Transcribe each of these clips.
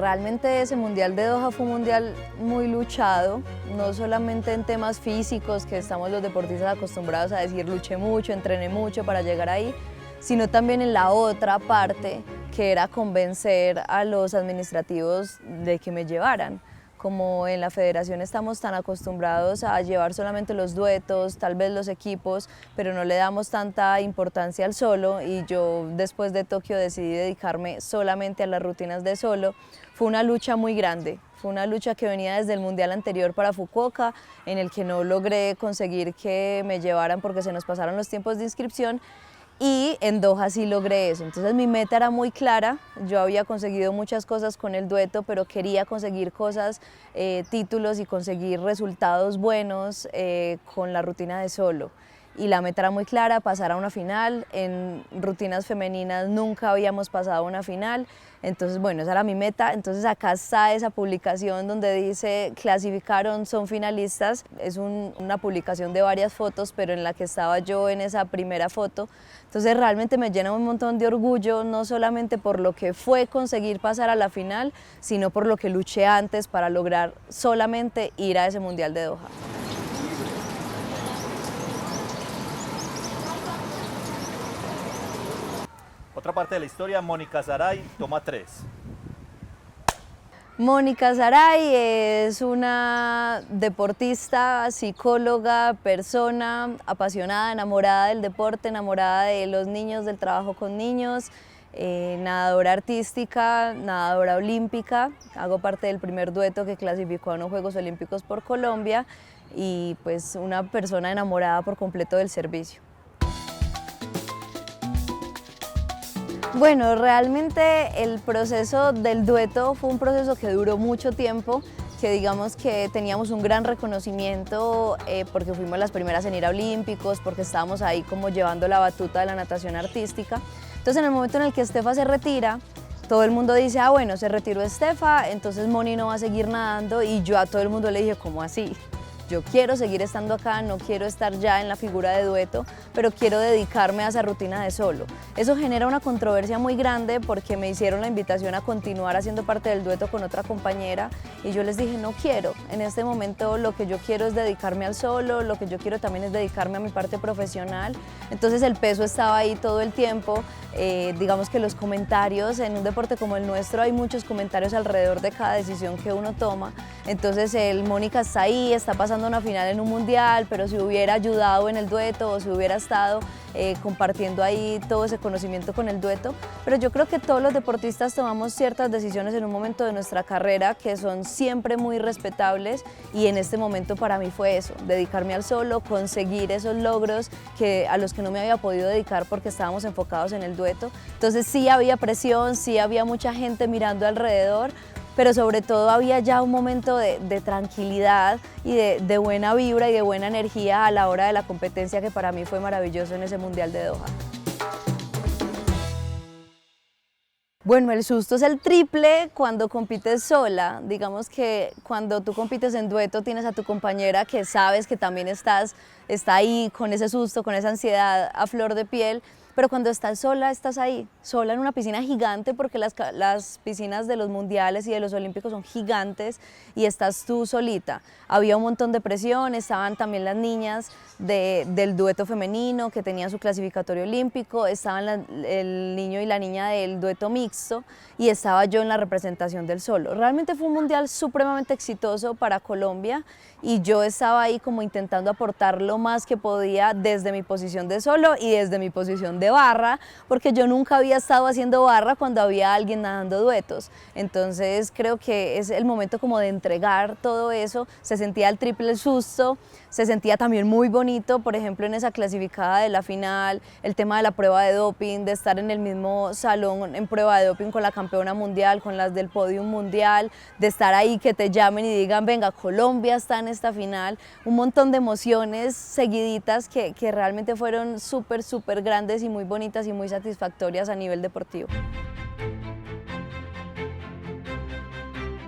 realmente ese Mundial de Doha fue un mundial muy luchado, no solamente en temas físicos, que estamos los deportistas acostumbrados a decir luché mucho, entrené mucho para llegar ahí, sino también en la otra parte, que era convencer a los administrativos de que me llevaran. Como en la federación estamos tan acostumbrados a llevar solamente los duetos, tal vez los equipos, pero no le damos tanta importancia al solo, y yo después de Tokio decidí dedicarme solamente a las rutinas de solo. Fue una lucha muy grande, fue una lucha que venía desde el mundial anterior para Fukuoka, en el que no logré conseguir que me llevaran porque se nos pasaron los tiempos de inscripción, y en Doha sí logré eso. Entonces mi meta era muy clara, yo había conseguido muchas cosas con el dueto, pero quería conseguir cosas, títulos y conseguir resultados buenos con la rutina de solo. Y la meta era muy clara, pasar a una final. En rutinas femeninas nunca habíamos pasado a una final, entonces bueno, esa era mi meta. Entonces acá está esa publicación donde dice clasificaron, son finalistas. Es una publicación de varias fotos, pero en la que estaba yo en esa primera foto. Entonces realmente me llena un montón de orgullo, no solamente por lo que fue conseguir pasar a la final, sino por lo que luché antes para lograr solamente ir a ese Mundial de Doha. Otra parte de la historia, Mónica Saray toma 3. Mónica Saray es una deportista, psicóloga, persona apasionada, enamorada del deporte, enamorada de los niños, del trabajo con niños, nadadora artística, nadadora olímpica. Hago parte del primer dueto que clasificó a unos Juegos Olímpicos por Colombia, y pues una persona enamorada por completo del servicio. Bueno, realmente el proceso del dueto fue un proceso que duró mucho tiempo, que digamos que teníamos un gran reconocimiento porque fuimos las primeras en ir a Olímpicos, porque estábamos ahí como llevando la batuta de la natación artística. Entonces en el momento en el que Estefa se retira, todo el mundo dice, ah bueno, se retiró Estefa, entonces Moni no va a seguir nadando, y yo a todo el mundo le dije, ¿cómo así? Yo quiero seguir estando acá, no quiero estar ya en la figura de dueto, pero quiero dedicarme a esa rutina de solo. Eso genera una controversia muy grande porque me hicieron la invitación a continuar haciendo parte del dueto con otra compañera, y yo les dije, no quiero. En este momento lo que yo quiero es dedicarme al solo, lo que yo quiero también es dedicarme a mi parte profesional. Entonces el peso estaba ahí todo el tiempo. Digamos que los comentarios en un deporte como el nuestro, hay muchos comentarios alrededor de cada decisión que uno toma. Entonces Mónica está ahí, está pasando una final en un mundial, pero si hubiera ayudado en el dueto o si hubiera estado compartiendo ahí todo ese conocimiento con el dueto. Pero yo creo que todos los deportistas tomamos ciertas decisiones en un momento de nuestra carrera que son siempre muy respetables, y en este momento para mí fue eso, dedicarme al solo, conseguir esos logros a los que no me había podido dedicar porque estábamos enfocados en el dueto. Entonces sí había presión, sí había mucha gente mirando alrededor, pero sobre todo había ya un momento de tranquilidad y de buena vibra y de buena energía a la hora de la competencia, que para mí fue maravilloso en ese Mundial de Doha. Bueno, el susto es el triple cuando compites sola. Digamos que cuando tú compites en dueto tienes a tu compañera que sabes que también está ahí con ese susto, con esa ansiedad a flor de piel. Pero cuando estás sola, estás ahí, sola en una piscina gigante, porque las piscinas de los mundiales y de los olímpicos son gigantes, y estás tú solita. Había un montón de presión, estaban también las niñas del dueto femenino que tenían su clasificatorio olímpico, estaban el niño y la niña del dueto mixto, y estaba yo en la representación del solo. Realmente fue un mundial supremamente exitoso para Colombia, y yo estaba ahí como intentando aportar lo más que podía desde mi posición de solo y desde mi posición de barra, porque yo nunca había estado haciendo barra cuando había alguien nadando duetos. Entonces creo que es el momento como de entregar todo eso. Se sentía el triple susto, se sentía también muy bonito, por ejemplo en esa clasificada de la final, el tema de la prueba de doping, de estar en el mismo salón en prueba de doping con la campeona mundial, con las del podium mundial, de estar ahí, que te llamen y digan, venga, Colombia está en esta final. Un montón de emociones seguiditas que realmente fueron súper grandes y muy bonitas y muy satisfactorias a nivel deportivo.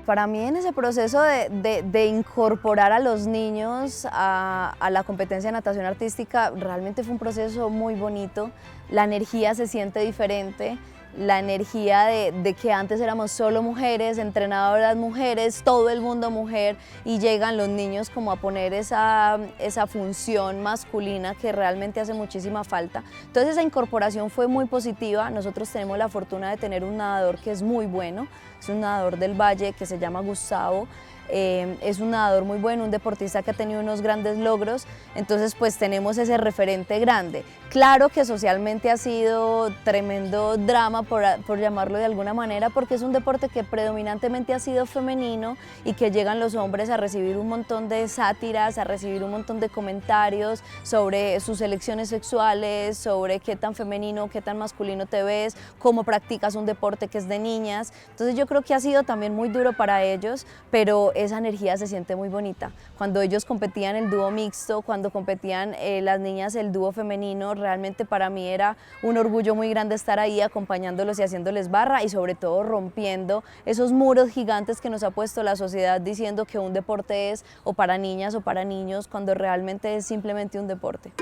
Para mí en ese proceso de incorporar a los niños a la competencia de natación artística, realmente fue un proceso muy bonito. La energía se siente diferente, la energía de que antes éramos solo mujeres, entrenadoras mujeres, todo el mundo mujer, y llegan los niños como a poner esa función masculina que realmente hace muchísima falta. Entonces esa incorporación fue muy positiva. Nosotros tenemos la fortuna de tener un nadador que es muy bueno, es un nadador del Valle que se llama Gustavo. Es un nadador muy bueno, un deportista que ha tenido unos grandes logros, entonces pues tenemos ese referente grande. Claro que socialmente ha sido tremendo drama, por llamarlo de alguna manera, porque es un deporte que predominantemente ha sido femenino y que llegan los hombres a recibir un montón de sátiras, a recibir un montón de comentarios sobre sus elecciones sexuales, sobre qué tan femenino, qué tan masculino te ves, cómo practicas un deporte que es de niñas. Entonces yo creo que ha sido también muy duro para ellos, pero esa energía se siente muy bonita. Cuando ellos competían el dúo mixto, cuando competían las niñas el dúo femenino, realmente para mí era un orgullo muy grande estar ahí acompañándolos y haciéndoles barra, y sobre todo rompiendo esos muros gigantes que nos ha puesto la sociedad diciendo que un deporte es o para niñas o para niños, cuando realmente es simplemente un deporte.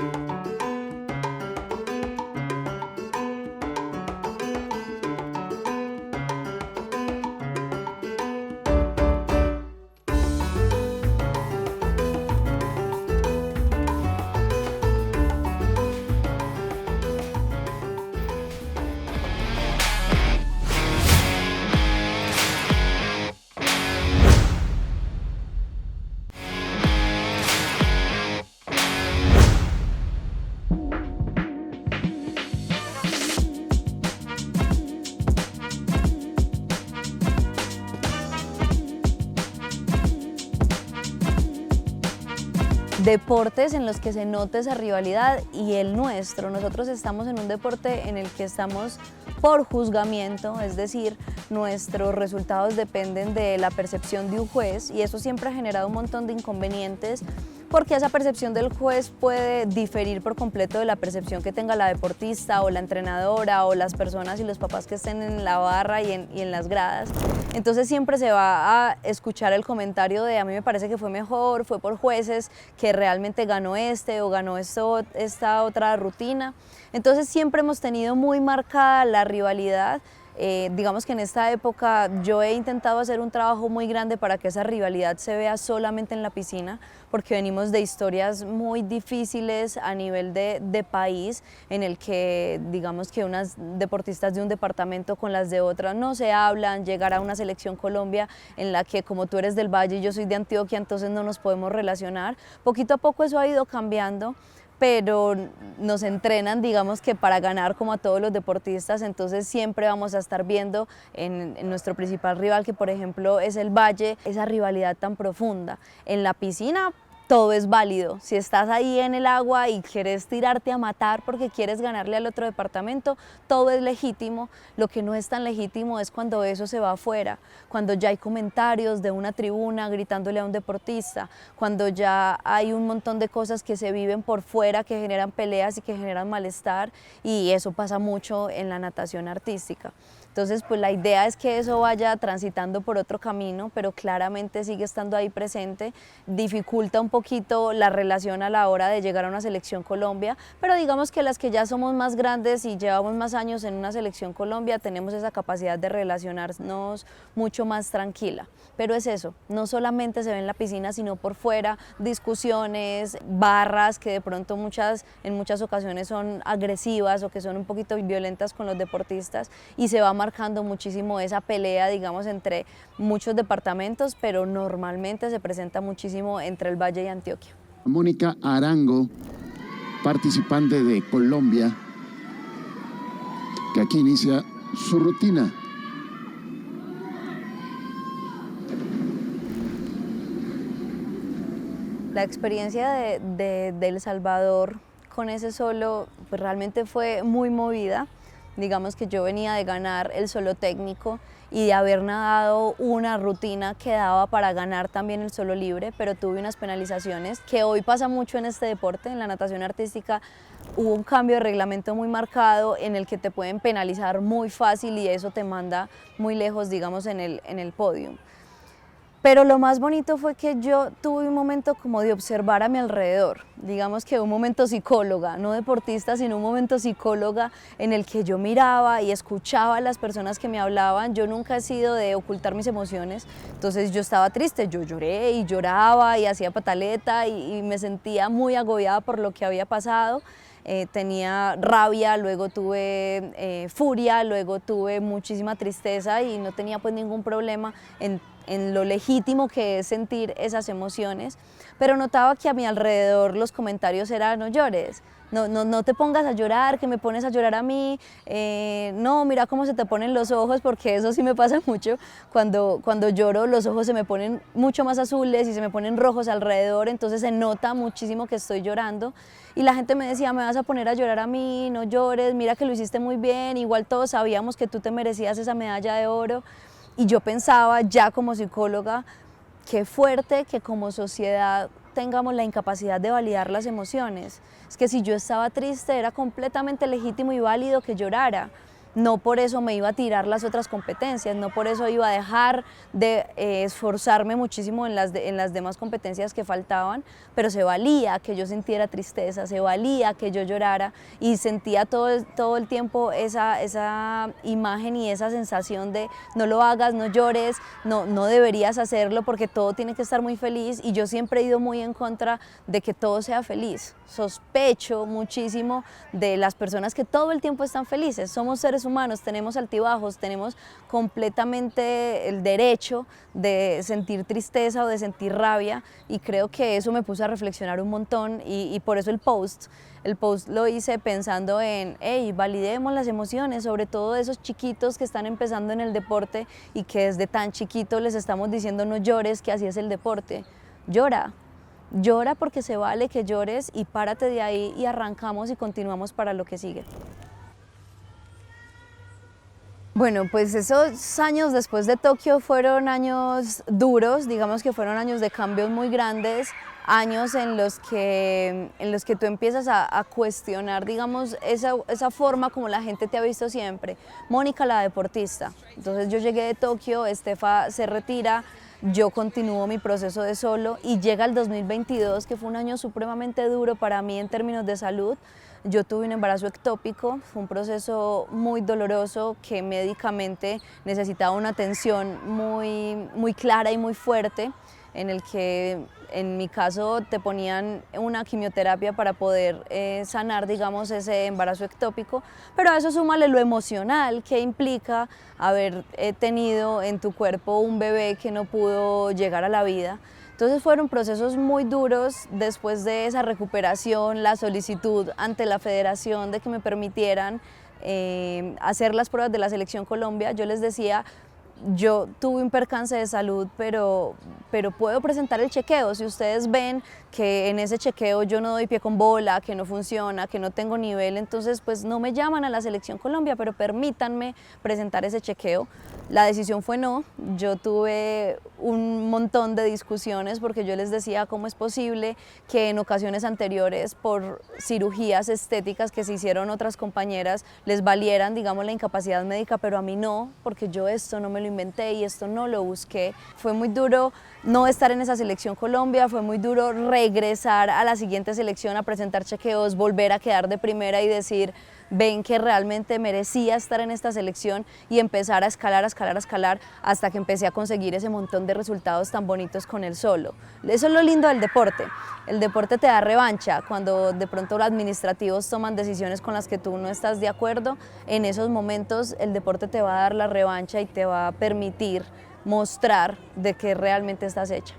Deportes en los que se nota esa rivalidad, y el nuestro. Nosotros estamos en un deporte en el que estamos por juzgamiento, es decir, nuestros resultados dependen de la percepción de un juez, y eso siempre ha generado un montón de inconvenientes, porque esa percepción del juez puede diferir por completo de la percepción que tenga la deportista o la entrenadora o las personas y los papás que estén en la barra y en las gradas. Entonces siempre se va a escuchar el comentario de a mí me parece que fue mejor, fue por jueces, que realmente ganó este o ganó esta otra rutina. Entonces siempre hemos tenido muy marcada la rivalidad. Digamos que en esta época yo he intentado hacer un trabajo muy grande para que esa rivalidad se vea solamente en la piscina, porque venimos de historias muy difíciles a nivel de país, en el que digamos que unas deportistas de un departamento con las de otras no se hablan, llegar a una selección Colombia en la que como tú eres del Valle y yo soy de Antioquia, entonces no nos podemos relacionar. Poquito a poco eso ha ido cambiando, pero nos entrenan, digamos que para ganar como a todos los deportistas, entonces siempre vamos a estar viendo en nuestro principal rival, que por ejemplo es el Valle, esa rivalidad tan profunda. En la piscina todo es válido. Si estás ahí en el agua y quieres tirarte a matar porque quieres ganarle al otro departamento, todo es legítimo. Lo que no es tan legítimo es cuando eso se va afuera, cuando ya hay comentarios de una tribuna gritándole a un deportista, cuando ya hay un montón de cosas que se viven por fuera, que generan peleas y que generan malestar, y eso pasa mucho en la natación artística. Entonces, pues la idea es que eso vaya transitando por otro camino, pero claramente sigue estando ahí presente, dificulta un poquito la relación a la hora de llegar a una selección Colombia, pero digamos que las que ya somos más grandes y llevamos más años en una selección Colombia, tenemos esa capacidad de relacionarnos mucho más tranquila. Pero es eso, no solamente se ve en la piscina, sino por fuera, discusiones, barras que de pronto en muchas ocasiones son agresivas o que son un poquito violentas con los deportistas, y se va marcando muchísimo esa pelea, digamos, entre muchos departamentos, pero normalmente se presenta muchísimo entre el Valle y Antioquia. Mónica Arango, participante de Colombia, que aquí inicia su rutina. La experiencia de El Salvador con ese solo pues realmente fue muy movida. Digamos que yo venía de ganar el solo técnico y de haber nadado una rutina que daba para ganar también el solo libre, pero tuve unas penalizaciones que hoy pasa mucho en este deporte. En la natación artística hubo un cambio de reglamento muy marcado en el que te pueden penalizar muy fácil y eso te manda muy lejos, digamos, en el podio. Pero lo más bonito fue que yo tuve un momento como de observar a mi alrededor, digamos que un momento psicóloga, no deportista, sino un momento psicóloga en el que yo miraba y escuchaba a las personas que me hablaban. Yo nunca he sido de ocultar mis emociones, entonces yo estaba triste, yo lloré y lloraba y hacía pataleta y me sentía muy agobiada por lo que había pasado. Tenía rabia, luego tuve furia, luego tuve muchísima tristeza y no tenía pues ningún problema en lo legítimo que es sentir esas emociones, pero notaba que a mi alrededor los comentarios eran: no llores, no te pongas a llorar, que me pones a llorar a mí, no, mira cómo se te ponen los ojos, porque eso sí me pasa mucho, cuando lloro los ojos se me ponen mucho más azules y se me ponen rojos alrededor, entonces se nota muchísimo que estoy llorando. Y la gente me decía: me vas a poner a llorar a mí, no llores, mira que lo hiciste muy bien, igual todos sabíamos que tú te merecías esa medalla de oro. Y yo pensaba, ya como psicóloga, qué fuerte que como sociedad tengamos la incapacidad de validar las emociones. Es que si yo estaba triste era completamente legítimo y válido que llorara. No por eso me iba a tirar las otras competencias, no por eso iba a dejar de esforzarme muchísimo en las demás competencias que faltaban, pero se valía que yo sintiera tristeza, se valía que yo llorara y sentía todo el tiempo esa imagen y esa sensación de: no lo hagas, no llores, no deberías hacerlo porque todo tiene que estar muy feliz, y yo siempre he ido muy en contra de que todo sea feliz. Sospecho muchísimo de las personas que todo el tiempo están felices. Somos seres humanos, tenemos altibajos, tenemos completamente el derecho de sentir tristeza o de sentir rabia, y creo que eso me puso a reflexionar un montón y por eso el post lo hice pensando en: hey, validemos las emociones, sobre todo de esos chiquitos que están empezando en el deporte y que desde tan chiquitos les estamos diciendo: no llores, que así es el deporte. Llora porque se vale que llores, y párate de ahí y arrancamos y continuamos para lo que sigue. Bueno, pues esos años después de Tokio fueron años duros, digamos que fueron años de cambios muy grandes, años en los que tú empiezas a cuestionar, digamos, esa forma como la gente te ha visto siempre. Mónica, la deportista. Entonces yo llegué de Tokio, Estefa se retira, yo continúo mi proceso de solo y llega el 2022, que fue un año supremamente duro para mí en términos de salud. Yo tuve un embarazo ectópico, fue un proceso muy doloroso que médicamente necesitaba una atención muy clara y muy fuerte, en el que en mi caso te ponían una quimioterapia para poder sanar, digamos, ese embarazo ectópico, pero a eso súmale lo emocional que implica haber tenido en tu cuerpo un bebé que no pudo llegar a la vida. Entonces fueron procesos muy duros. Después de esa recuperación, la solicitud ante la federación de que me permitieran hacer las pruebas de la Selección Colombia, yo les decía: yo tuve un percance de salud, pero puedo presentar el chequeo. Si ustedes ven que en ese chequeo yo no doy pie con bola, que no funciona, que no tengo nivel, entonces pues no me llaman a la Selección Colombia, pero permítanme presentar ese chequeo. La decisión fue no. Yo tuve un montón de discusiones porque yo les decía: ¿cómo es posible que en ocasiones anteriores, por cirugías estéticas que se hicieron otras compañeras, les valieran, digamos, la incapacidad médica, pero a mí no, porque yo esto no me lo inventé y esto no lo busqué? Fue muy duro no estar en esa Selección Colombia, fue muy duro regresar a la siguiente selección a presentar chequeos, volver a quedar de primera y decir: ven que realmente merecía estar en esta selección, y empezar a escalar hasta que empecé a conseguir ese montón de resultados tan bonitos con el solo. Eso es lo lindo del deporte. El deporte te da revancha cuando de pronto los administrativos toman decisiones con las que tú no estás de acuerdo. En esos momentos el deporte te va a dar la revancha y te va a permitir mostrar de qué realmente estás hecha.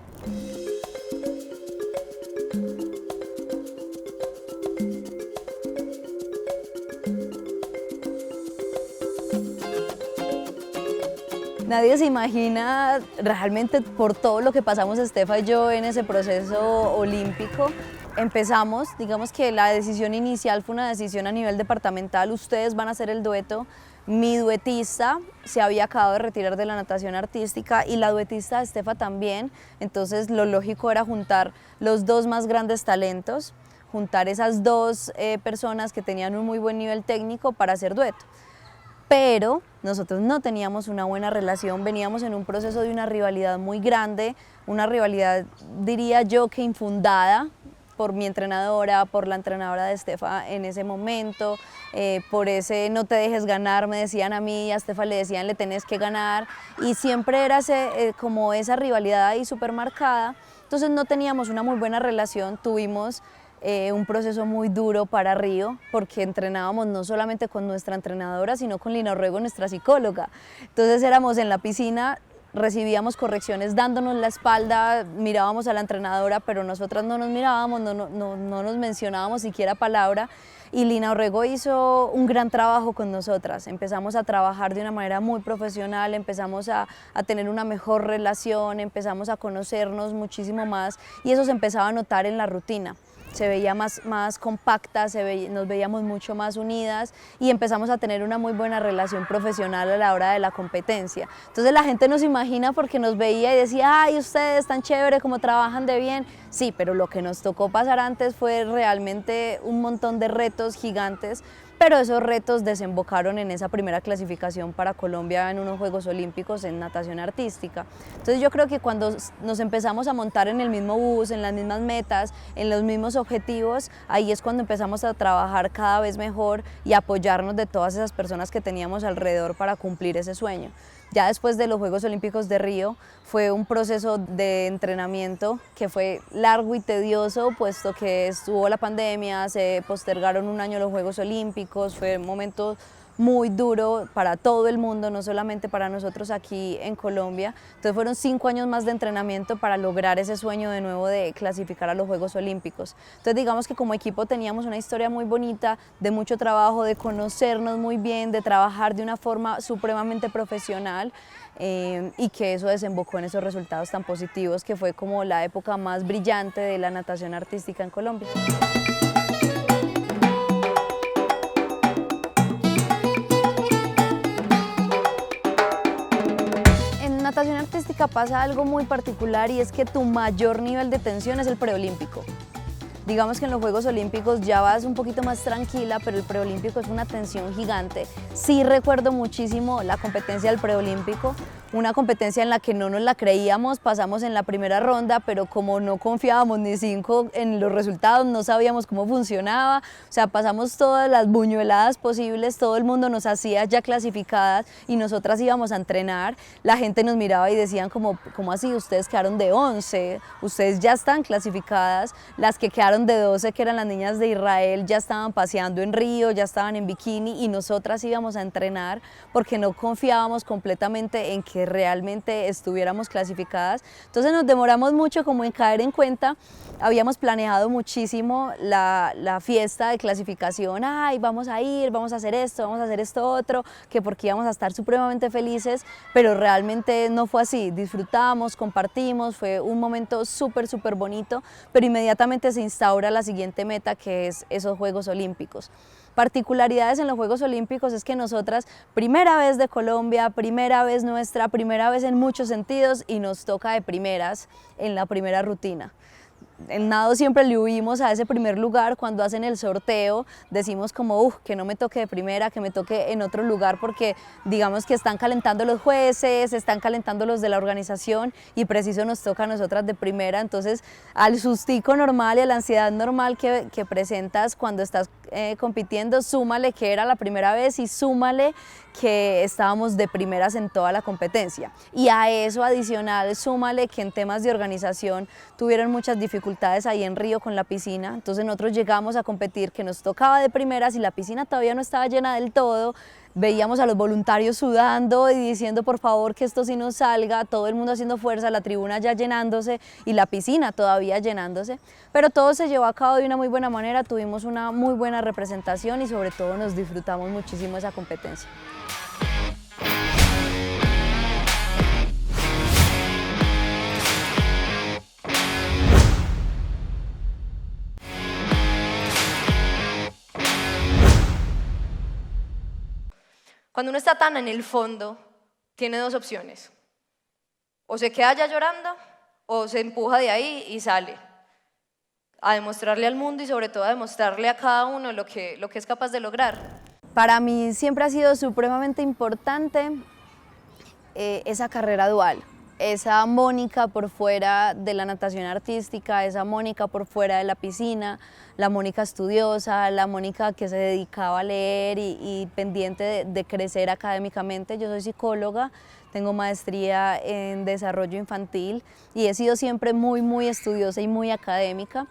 Nadie se imagina realmente por todo lo que pasamos Estefa y yo en ese proceso olímpico. Empezamos, digamos que la decisión inicial fue una decisión a nivel departamental: ustedes van a hacer el dueto. Mi duetista se había acabado de retirar de la natación artística y la duetista de Estefa también, entonces lo lógico era juntar los dos más grandes talentos, juntar esas dos personas que tenían un muy buen nivel técnico para hacer dueto. pero nosotros no teníamos una buena relación, veníamos en un proceso de una rivalidad muy grande, una rivalidad, diría yo, que infundada por mi entrenadora, por la entrenadora de Estefa en ese momento, por ese no te dejes ganar, me decían a mí, y a Estefa le decían le tenés que ganar, y siempre era como esa rivalidad ahí súper marcada. Entonces no teníamos una muy buena relación, tuvimos un proceso muy duro para Río, porque entrenábamos no solamente con nuestra entrenadora, sino con Lina Orrego, nuestra psicóloga. Entonces éramos en la piscina, recibíamos correcciones dándonos la espalda, mirábamos a la entrenadora, pero nosotras no nos mirábamos, no nos mencionábamos siquiera palabra, y Lina Orrego hizo un gran trabajo con nosotras. Empezamos a trabajar de una manera muy profesional, empezamos a tener una mejor relación, empezamos a conocernos muchísimo más, y eso se empezaba a notar en la rutina. Se veía más compacta, nos veíamos mucho más unidas y empezamos a tener una muy buena relación profesional a la hora de la competencia. Entonces la gente nos imagina porque nos veía y decía, ay, ustedes tan chévere, cómo trabajan de bien. Sí, pero lo que nos tocó pasar antes fue realmente un montón de retos gigantes, pero esos retos desembocaron en esa primera clasificación para Colombia en unos Juegos Olímpicos en natación artística. Entonces yo creo que cuando nos empezamos a montar en el mismo bus, en las mismas metas, en los mismos objetivos, ahí es cuando empezamos a trabajar cada vez mejor y apoyarnos de todas esas personas que teníamos alrededor para cumplir ese sueño. Ya después de los Juegos Olímpicos de Río fue un proceso de entrenamiento que fue largo y tedioso, puesto que estuvo la pandemia, se postergaron un año los Juegos Olímpicos, fue un momento muy duro para todo el mundo, no solamente para nosotros aquí en Colombia. Entonces fueron 5 años más de entrenamiento para lograr ese sueño de nuevo de clasificar a los Juegos Olímpicos. Entonces digamos que como equipo teníamos una historia muy bonita, de mucho trabajo, de conocernos muy bien, de trabajar de una forma supremamente profesional, y que eso desembocó en esos resultados tan positivos, que fue como la época más brillante de la natación artística en Colombia. En natación artística pasa algo muy particular, y es que tu mayor nivel de tensión es el preolímpico. Digamos que en los Juegos Olímpicos ya vas un poquito más tranquila, pero el preolímpico es una tensión gigante. Sí recuerdo muchísimo la competencia del preolímpico, una competencia en la que no nos la creíamos, pasamos en la primera ronda, pero como no confiábamos ni 5 en los resultados, no sabíamos cómo funcionaba, o sea, pasamos todas las buñueladas posibles, todo el mundo nos hacía ya clasificadas y nosotras íbamos a entrenar, la gente nos miraba y decían ¿cómo así? Ustedes quedaron de 11, ustedes ya están clasificadas, las que quedaron de 12, que eran las niñas de Israel, ya estaban paseando en Río, ya estaban en bikini, y nosotras íbamos a entrenar porque no confiábamos completamente en que realmente estuviéramos clasificadas. Entonces nos demoramos mucho como en caer en cuenta. Habíamos planeado muchísimo la fiesta de clasificación, ay, vamos a ir, vamos a hacer esto otro, que porque íbamos a estar supremamente felices, pero realmente no fue así. Disfrutamos, compartimos, fue un momento súper bonito, pero inmediatamente se instaura la siguiente meta, que es esos Juegos Olímpicos. Particularidades en los Juegos Olímpicos es que nosotras, primera vez de Colombia, primera vez nuestra, primera vez en muchos sentidos, y nos toca de primeras en la primera rutina. En nado siempre le huimos a ese primer lugar. Cuando hacen el sorteo decimos como que no me toque de primera, que me toque en otro lugar, porque digamos que están calentando los jueces, están calentando los de la organización, y preciso nos toca a nosotras de primera. Entonces al sustico normal y a la ansiedad normal que presentas cuando estás compitiendo, súmale que era la primera vez y súmale que estábamos de primeras en toda la competencia, y a eso adicional súmale que en temas de organización tuvieron muchas dificultades ahí en Río con la piscina. Entonces nosotros llegamos a competir que nos tocaba de primeras y la piscina todavía no estaba llena del todo. Veíamos a los voluntarios sudando y diciendo por favor que esto sí nos salga, todo el mundo haciendo fuerza, la tribuna ya llenándose y la piscina todavía llenándose, pero todo se llevó a cabo de una muy buena manera, tuvimos una muy buena representación y sobre todo nos disfrutamos muchísimo esa competencia. Cuando uno está tan en el fondo, tiene 2 opciones. O se queda ya llorando, o se empuja de ahí y sale a demostrarle al mundo y sobre todo a demostrarle a cada uno lo que es capaz de lograr. Para mí siempre ha sido supremamente importante esa carrera dual, esa Mónica por fuera de la natación artística, esa Mónica por fuera de la piscina, la Mónica estudiosa, la Mónica que se dedicaba a leer y pendiente de crecer académicamente. Yo soy psicóloga, tengo maestría en desarrollo infantil y he sido siempre muy estudiosa y muy académica.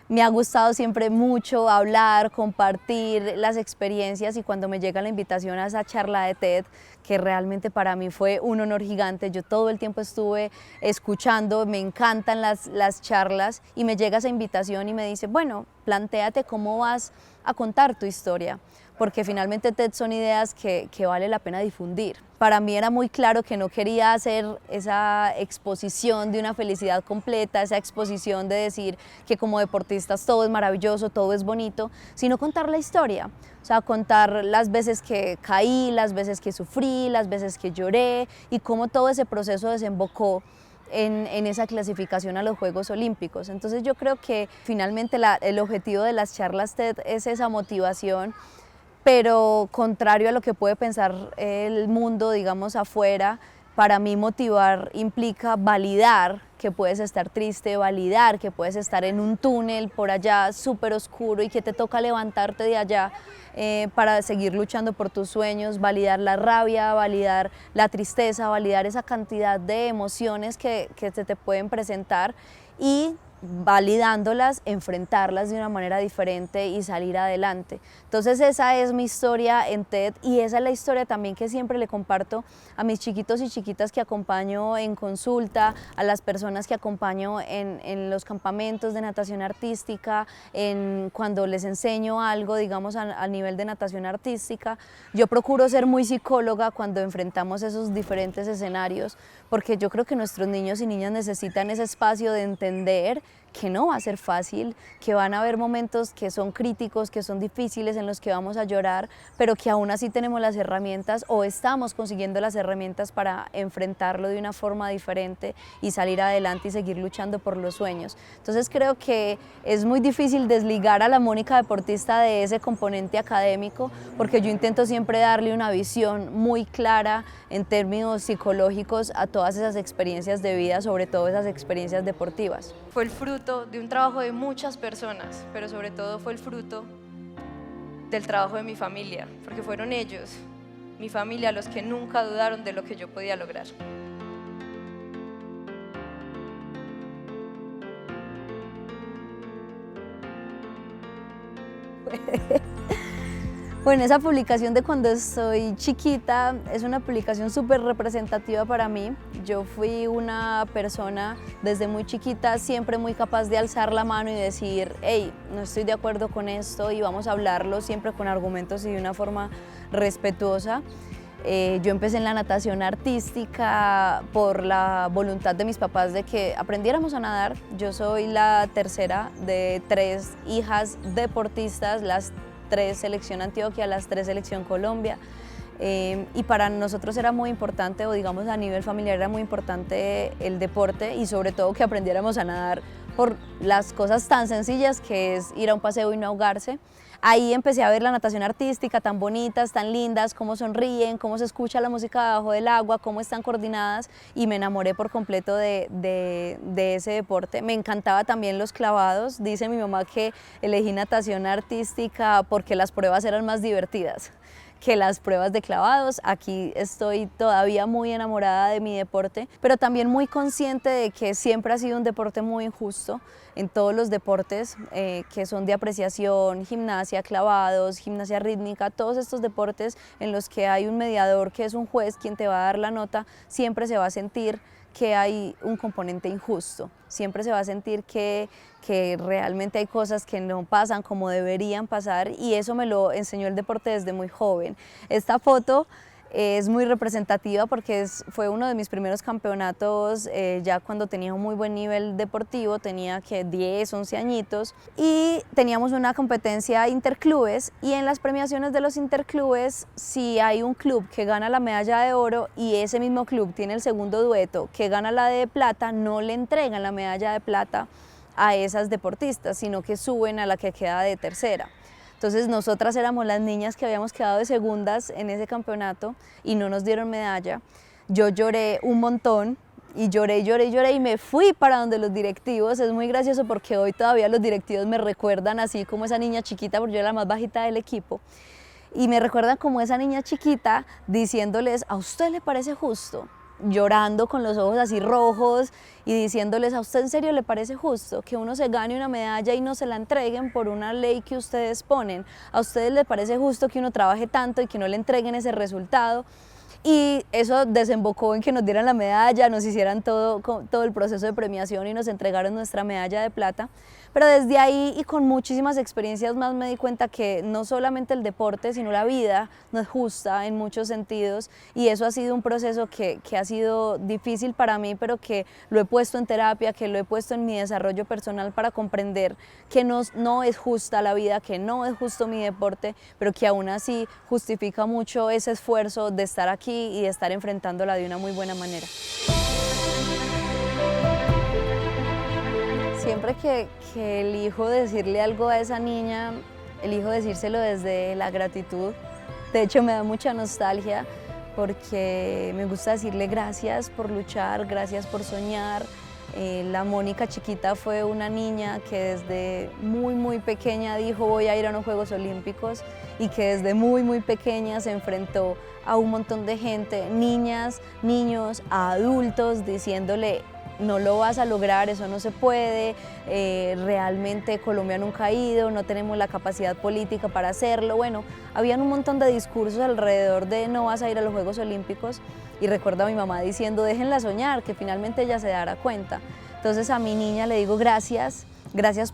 Me ha gustado siempre mucho hablar, compartir las experiencias y cuando me llega la invitación a esa charla de TED, que realmente para mí fue un honor gigante, yo todo el tiempo estuve escuchando, me encantan las charlas y me llega esa invitación y me dice, bueno, plantéate cómo vas a contar tu historia, porque finalmente TED son ideas que vale la pena difundir. Para mí era muy claro que no quería hacer esa exposición de una felicidad completa, esa exposición de decir que como deportistas todo es maravilloso, todo es bonito, sino contar la historia. O sea, contar las veces que caí, las veces que sufrí, las veces que lloré y cómo todo ese proceso desembocó en esa clasificación a los Juegos Olímpicos. Entonces yo creo que finalmente el objetivo de las charlas TED es esa motivación, pero contrario a lo que puede pensar el mundo, digamos, afuera, para mí motivar implica validar que puedes estar triste, validar que puedes estar en un túnel por allá súper oscuro y que te toca levantarte de allá para seguir luchando por tus sueños, validar la rabia, validar la tristeza, validar esa cantidad de emociones que se te pueden presentar y validándolas, enfrentarlas de una manera diferente y salir adelante. Entonces esa es mi historia en TED y esa es la historia también que siempre le comparto a mis chiquitos y chiquitas que acompaño en consulta, a las personas que acompaño en los campamentos de natación artística, cuando les enseño algo, digamos, a nivel de natación artística. Yo procuro ser muy psicóloga cuando enfrentamos esos diferentes escenarios, porque yo creo que nuestros niños y niñas necesitan ese espacio de entender que no va a ser fácil, que van a haber momentos que son críticos, que son difíciles, en los que vamos a llorar, pero que aún así tenemos las herramientas o estamos consiguiendo las herramientas para enfrentarlo de una forma diferente y salir adelante y seguir luchando por los sueños. Entonces creo que es muy difícil desligar a la Mónica deportista de ese componente académico, porque yo intento siempre darle una visión muy clara en términos psicológicos a todas esas experiencias de vida, sobre todo esas experiencias deportivas. Fue el fruto de un trabajo de muchas personas, pero sobre todo fue el fruto del trabajo de mi familia, porque fueron ellos, mi familia, los que nunca dudaron de lo que yo podía lograr. Bueno, esa publicación de cuando estoy chiquita es una publicación súper representativa para mí. Yo fui una persona desde muy chiquita siempre muy capaz de alzar la mano y decir, hey, no estoy de acuerdo con esto y vamos a hablarlo siempre con argumentos y de una forma respetuosa. Yo empecé en la natación artística por la voluntad de mis papás de que aprendiéramos a nadar. Yo soy la tercera de 3 hijas deportistas, las 3 selección Antioquia, las 3 selección Colombia, y para nosotros era muy importante, o digamos a nivel familiar era muy importante el deporte y sobre todo que aprendiéramos a nadar por las cosas tan sencillas que es ir a un paseo y no ahogarse. Ahí empecé a ver la natación artística, tan bonitas, tan lindas, cómo sonríen, cómo se escucha la música debajo del agua, cómo están coordinadas y me enamoré por completo de ese deporte. Me encantaba también los clavados, dice mi mamá que elegí natación artística porque las pruebas eran más divertidas que las pruebas de clavados. Aquí estoy todavía muy enamorada de mi deporte, pero también muy consciente de que siempre ha sido un deporte muy injusto en todos los deportes que son de apreciación, gimnasia, clavados, gimnasia rítmica, todos estos deportes en los que hay un mediador que es un juez quien te va a dar la nota, siempre se va a sentir que hay un componente injusto, siempre se va a sentir que realmente hay cosas que no pasan como deberían pasar y eso me lo enseñó el deporte desde muy joven. Esta foto es muy representativa porque fue uno de mis primeros campeonatos ya cuando tenía un muy buen nivel deportivo, tenía que 10, 11 añitos y teníamos una competencia interclubes y en las premiaciones de los interclubes si hay un club que gana la medalla de oro y ese mismo club tiene el segundo dueto que gana la de plata, no le entregan la medalla de plata a esas deportistas, sino que suben a la que queda de tercera. Entonces nosotras éramos las niñas que habíamos quedado de segundas en ese campeonato y no nos dieron medalla. Yo lloré un montón y lloré y me fui para donde los directivos. Es muy gracioso porque hoy todavía los directivos me recuerdan así como esa niña chiquita, porque yo era la más bajita del equipo. Y me recuerdan como esa niña chiquita diciéndoles, ¿a usted le parece justo? Llorando con los ojos así rojos y diciéndoles, ¿a usted en serio le parece justo que uno se gane una medalla y no se la entreguen por una ley que ustedes ponen? ¿A ustedes les parece justo que uno trabaje tanto y que no le entreguen ese resultado? Y eso desembocó en que nos dieran la medalla, nos hicieran todo el proceso de premiación y nos entregaron nuestra medalla de plata. Pero desde ahí y con muchísimas experiencias más me di cuenta que no solamente el deporte, sino la vida no es justa en muchos sentidos, y eso ha sido un proceso que ha sido difícil para mí, pero que lo he puesto en terapia, que lo he puesto en mi desarrollo personal para comprender que no es justa la vida, que no es justo mi deporte, pero que aún así justifica mucho ese esfuerzo de estar aquí y de estar enfrentándola de una muy buena manera. Siempre que elijo decirle algo a esa niña, elijo decírselo desde la gratitud. De hecho, me da mucha nostalgia porque me gusta decirle gracias por luchar, gracias por soñar. La Mónica chiquita fue una niña que desde muy pequeña dijo voy a ir a unos Juegos Olímpicos, y que desde muy pequeña se enfrentó a un montón de gente, niñas, niños, adultos, diciéndole no lo vas a lograr, eso no se puede, realmente Colombia nunca ha ido, no tenemos la capacidad política para hacerlo. Bueno, habían un montón de discursos alrededor de no vas a ir a los Juegos Olímpicos, y recuerdo a mi mamá diciendo déjenla soñar, que finalmente ella se dará cuenta. Entonces a mi niña le digo gracias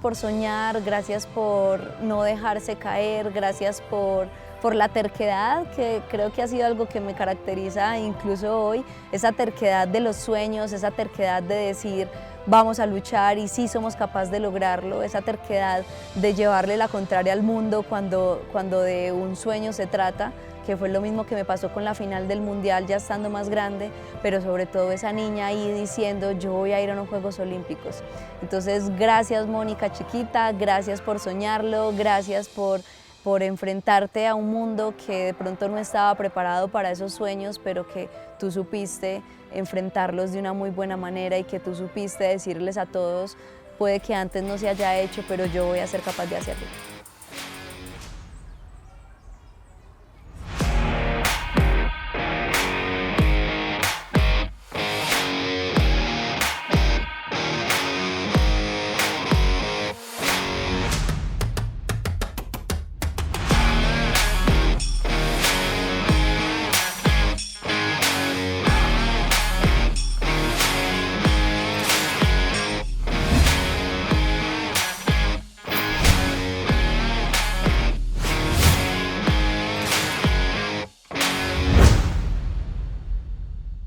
por soñar, gracias por no dejarse caer, gracias por la terquedad, que creo que ha sido algo que me caracteriza incluso hoy, esa terquedad de los sueños, esa terquedad de decir vamos a luchar y sí somos capaces de lograrlo, esa terquedad de llevarle la contraria al mundo cuando de un sueño se trata, que fue lo mismo que me pasó con la final del Mundial ya estando más grande, pero sobre todo esa niña ahí diciendo yo voy a ir a unos Juegos Olímpicos. Entonces gracias Mónica chiquita, gracias por soñarlo, gracias por enfrentarte a un mundo que de pronto no estaba preparado para esos sueños, pero que tú supiste enfrentarlos de una muy buena manera y que tú supiste decirles a todos, puede que antes no se haya hecho, pero yo voy a ser capaz de hacerlo.